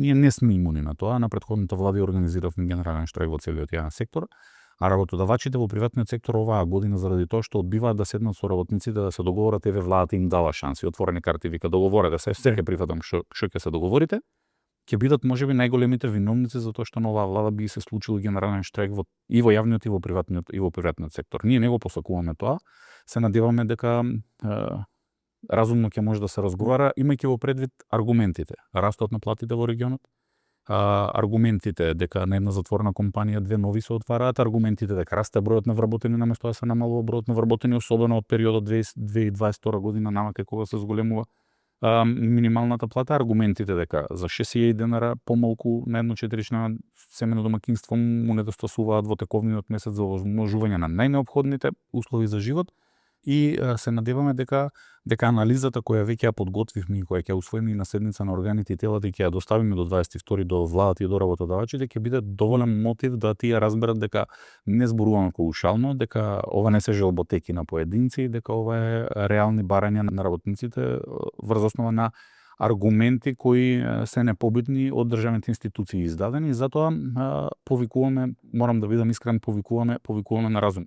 ние не сме имуни на тоа. На претходната влада организиравме генерален штрајк во целиот јавен сектор, а работодавачите во приватниот сектор оваа година заради тоа што одбиваат да седнат со работниците да се договорат, еве владата им дава шанси, отворени карти, вика договорете се, ќе прифатам што ќе се договорите, ќе бидат можеби најголемите виновници за тоа што на оваа влада би се случил генерален штрајк и во јавниот и во приватниот сектор. Ние не го посакуваме тоа. Се надеваме дека разумно ќе може да се разговара, имајќи во предвид аргументите, растот на платите во регионот, аргументите дека на една затворена компанија две нови се отвараат, аргументите дека расте бројот на вработени наместо да се намалува бројот на вработени, особено од периодот 2022 година намака кога се зголемува минималната плата, аргументите дека за 6.000 денара помалку на едно четирично семејно домаќинство му недостасуваат во тековниот месец за овозможување на најнеопходните услови за живот. И се надеваме дека анализата која веќе ја подготвивме и која ќе усвоиме и на седница на органите и телата и ќе ја доставиме до 22 до владата и до работодавачите, ќе биде доволен мотив да тие разберат дека не зборуваме паушално, дека ова не се желботеки на поединци, дека ова е реални барања на работниците врз основа на аргументи кои се непобитни од државните институции издадени. Затоа повикуваме, морам да бидам искрен, повикуваме на разум.